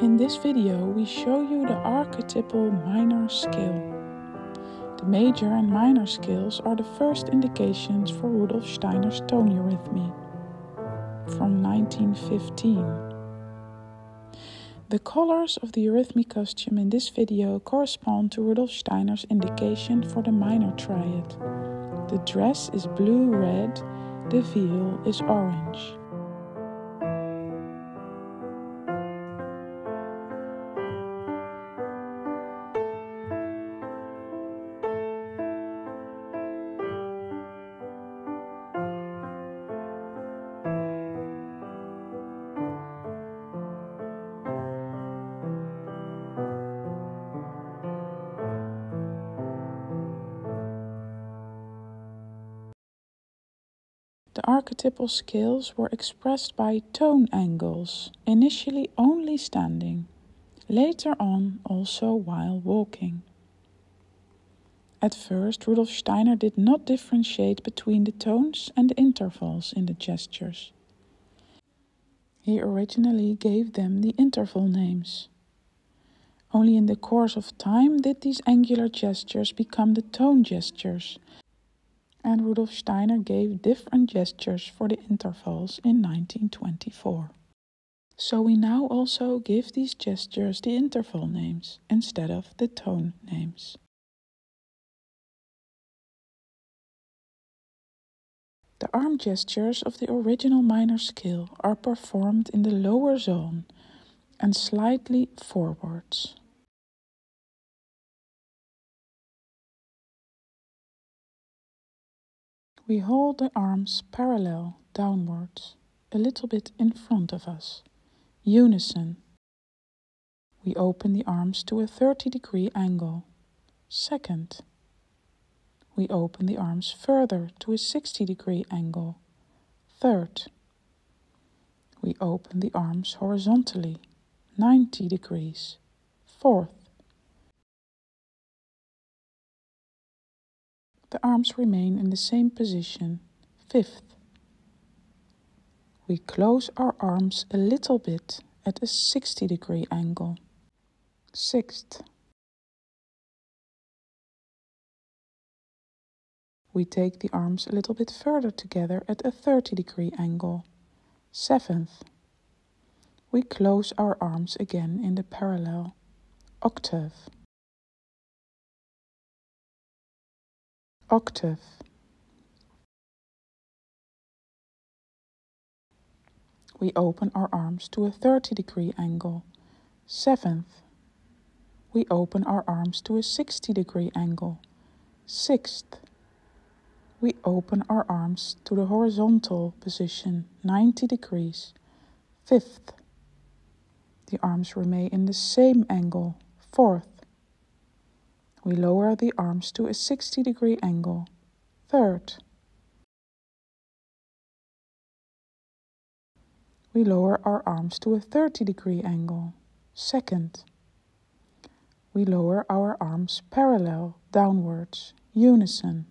In this video, we show you the archetypal minor scale. The major and minor scales are the first indications for Rudolf Steiner's tone eurythmy from 1915. The colors of the eurythmy costume in this video correspond to Rudolf Steiner's indication for the minor triad. The dress is blue-red, the veil is orange. The archetypal scales were expressed by tone angles, initially only standing, later on also while walking. At first, Rudolf Steiner did not differentiate between the tones and the intervals in the gestures. He originally gave them the interval names. Only in the course of time did these angular gestures become the tone gestures, and Rudolf Steiner gave different gestures for the intervals in 1924. So we now also give these gestures the interval names instead of the tone names. The arm gestures of the original minor scale are performed in the lower zone and slightly forwards. We hold the arms parallel downwards, a little bit in front of us. Unison. We open the arms to a 30-degree angle. Second. We open the arms further to a 60-degree angle. Third. We open the arms horizontally, 90 degrees. Fourth. The arms remain in the same position. Fifth. We close our arms a little bit at a 60-degree angle. Sixth. We take the arms a little bit further together at a 30-degree angle. Seventh. We close our arms again in the parallel. Octave. Octave. We open our arms to a 30-degree angle. Seventh. We open our arms to a 60-degree angle. Sixth. We open our arms to the horizontal position, 90 degrees. Fifth. The arms remain in the same angle. Fourth. We lower the arms to a 60-degree angle. Third. We lower our arms to a 30-degree angle. Second. We lower our arms parallel downwards, unison.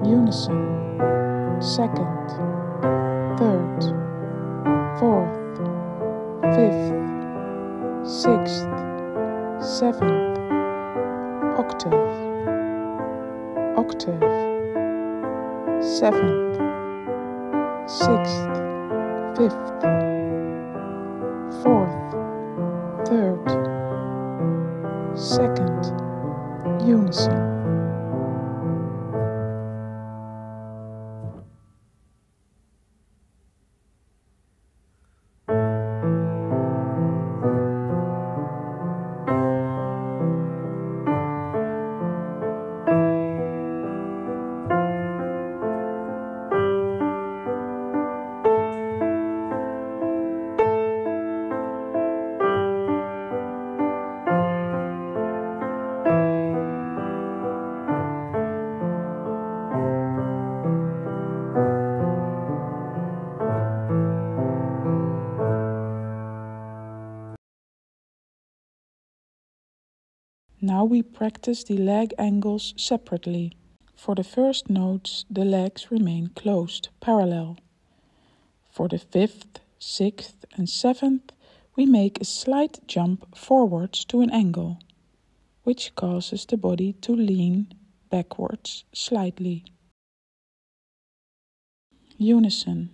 Unison. Second. Third. Fourth, fifth, sixth, seventh, octave, octave, seventh, sixth, fifth, fourth, third, second, unison. Now we practice the leg angles separately. For the first notes, the legs remain closed, parallel. For the 5th, 6th and 7th, we make a slight jump forwards to an angle, which causes the body to lean backwards slightly. Unison.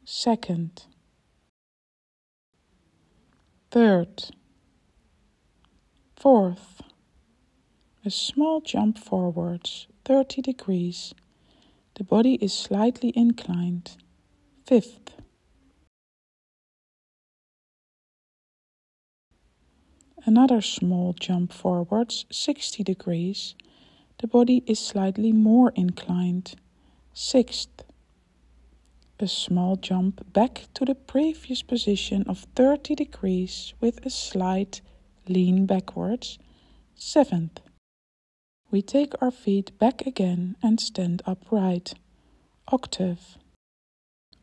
2nd, 3rd, 4th, a small jump forwards, 30 degrees. The body is slightly inclined. 5th. Another small jump forwards, 60 degrees. The body is slightly more inclined. 6th. A small jump back to the previous position of 30 degrees with a slight lean backwards. 7th. We take our feet back again and stand upright. Octave.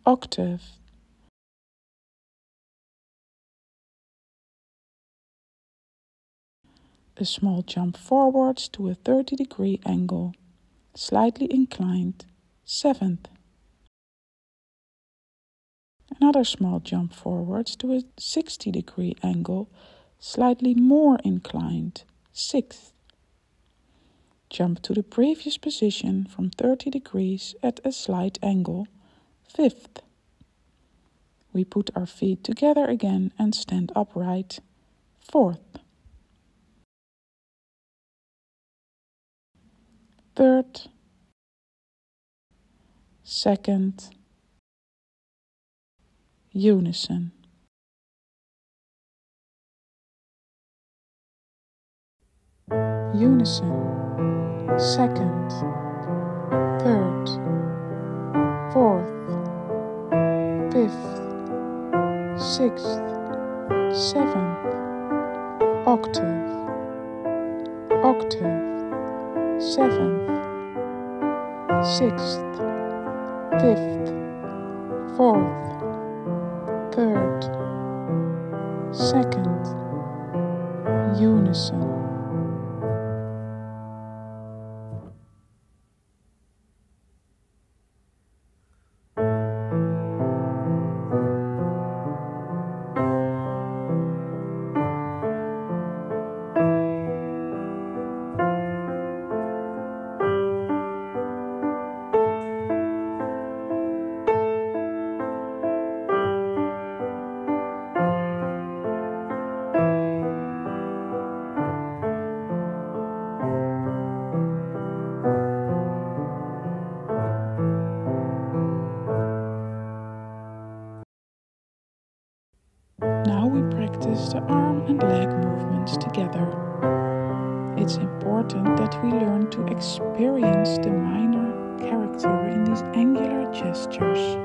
Octave. A small jump forwards to a 30-degree angle, slightly inclined. 7th. Another small jump forwards to a 60-degree angle, slightly more inclined. 6th. Jump to the previous position from 30 degrees at a slight angle. 5th. We put our feet together again and stand upright. 4th. 3rd. 2nd. Unison. Unison. 2nd, 3rd, 4th, 5th, 6th, 7th, octave, octave, 7th, 6th, 5th, 4th, 3rd, 2nd, unison. Now we practice the arm and leg movements together. It's important that we learn to experience the minor character in these angular gestures.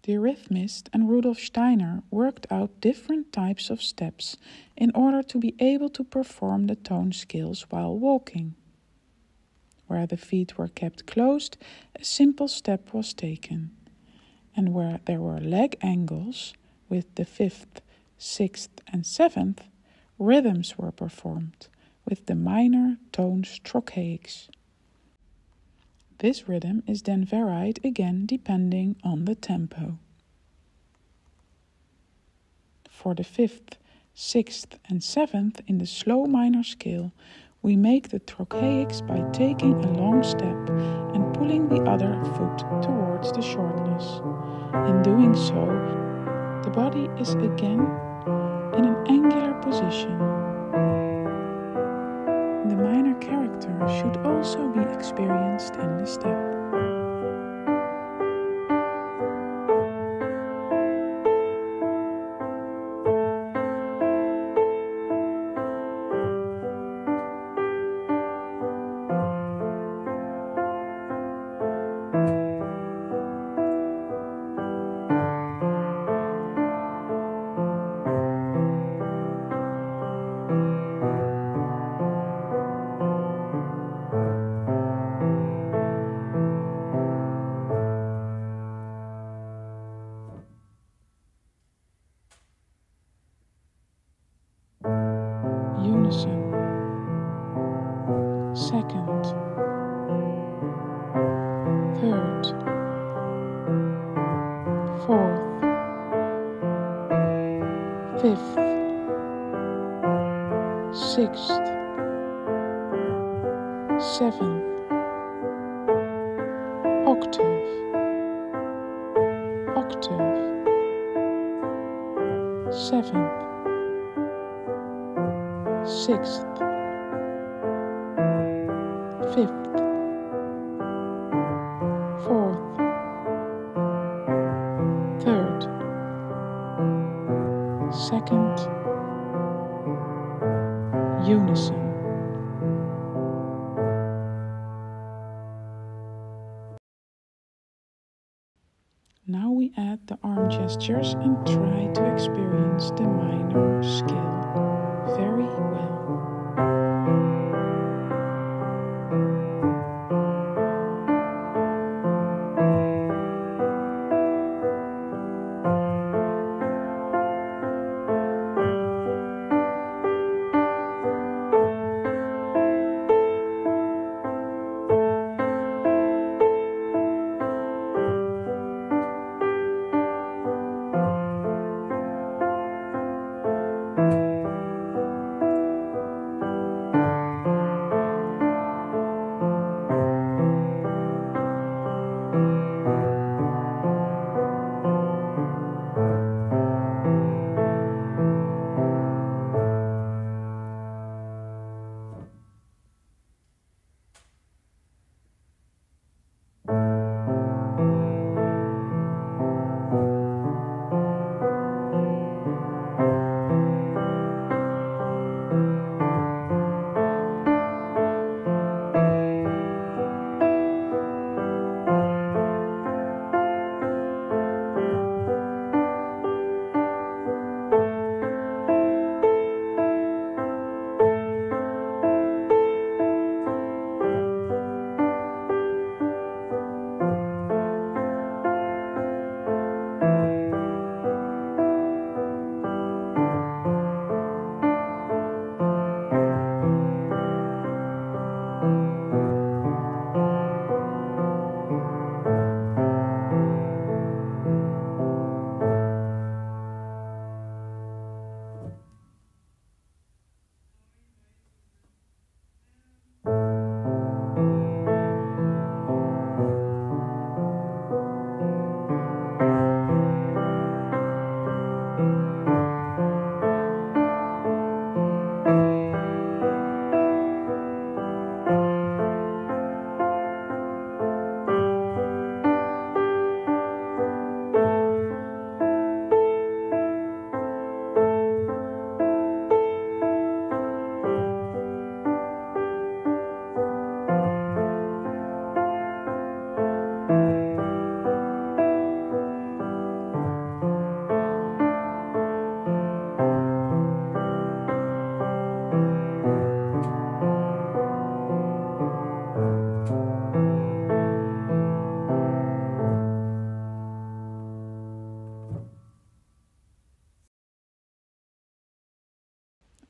The Eurythmist and Rudolf Steiner worked out different types of steps in order to be able to perform the tone scales while walking. Where the feet were kept closed, a simple step was taken, and where there were leg angles, with the 5th, 6th and 7th, rhythms were performed, with the minor tones trochaics. This rhythm is then varied again depending on the tempo. For the 5th, 6th and 7th in the slow minor scale, we make the trochaics by taking a long step and pulling the other foot towards the shortness. In doing so, the body is again in an angular position. The minor character should also be experienced in the step. Unison, second, third, fourth, fifth, sixth, seventh, octave, octave, seventh, 6th, 5th, 4th, 3rd, 2nd, unison. Now we add the arm gestures and try to experience the minor scale very well.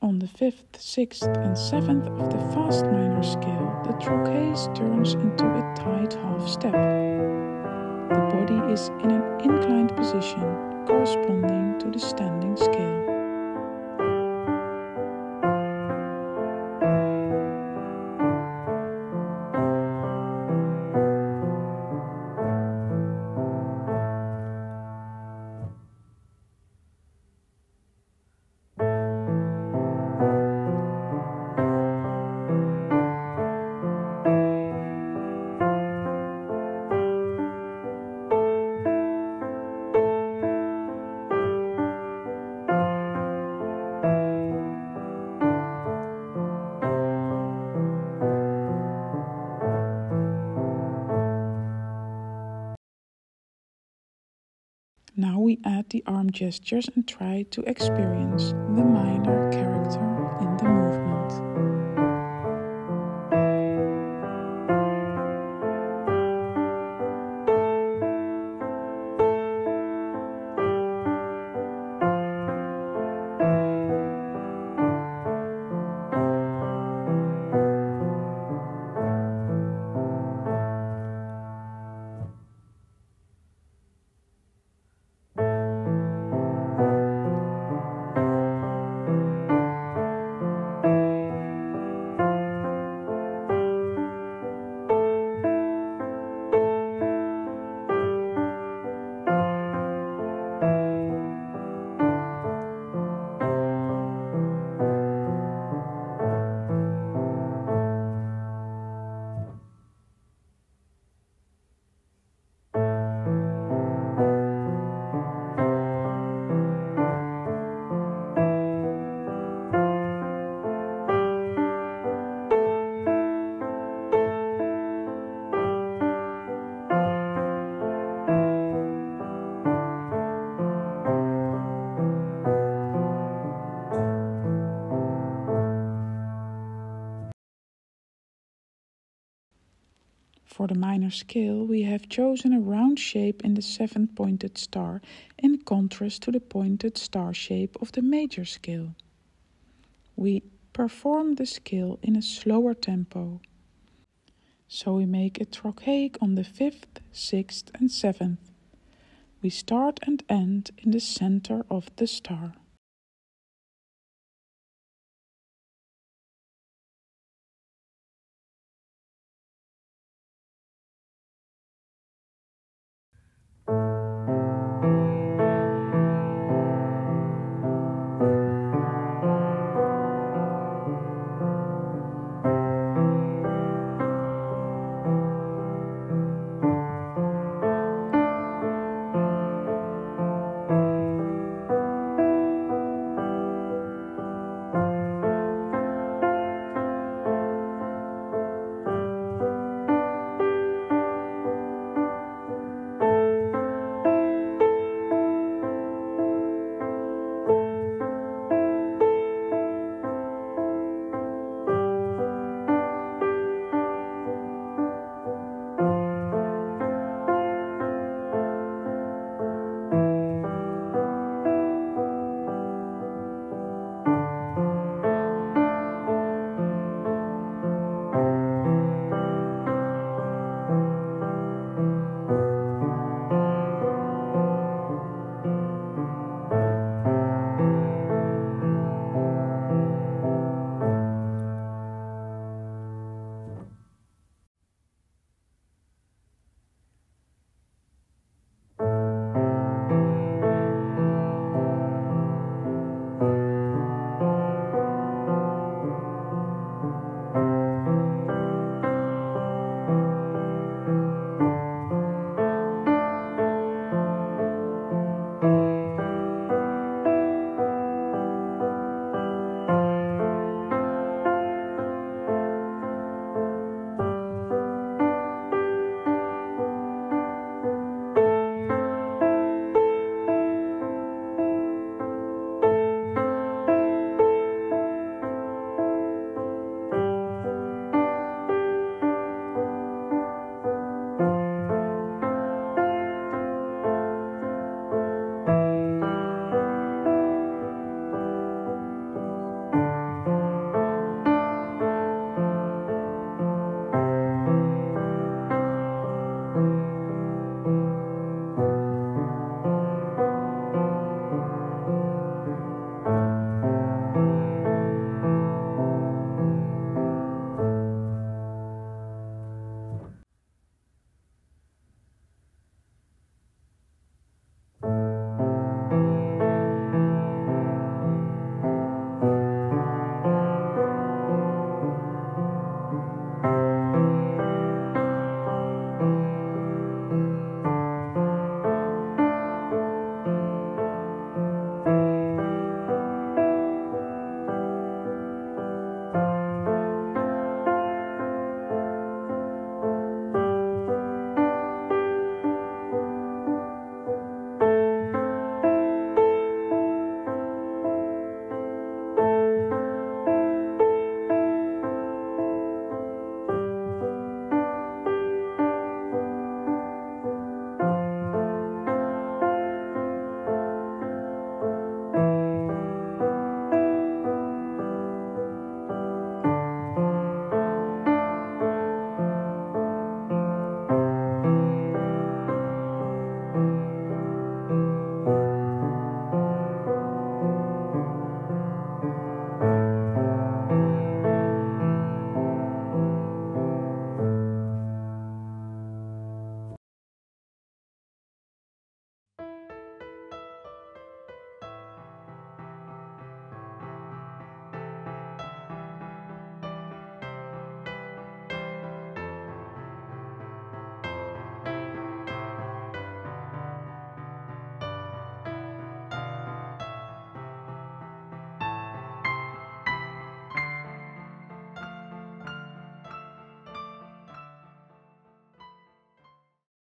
On the 5th, 6th and 7th of the fast minor scale, the trochee turns into a tight half step. The body is in an inclined position, corresponding to the standing scale. Now we add the arm gestures and try to experience the minor character in the movement. For the minor scale, we have chosen a round shape in the 7th pointed star in contrast to the pointed star shape of the major scale. We perform the scale in a slower tempo. So we make a trochee on the 5th, 6th and 7th. We start and end in the center of the star.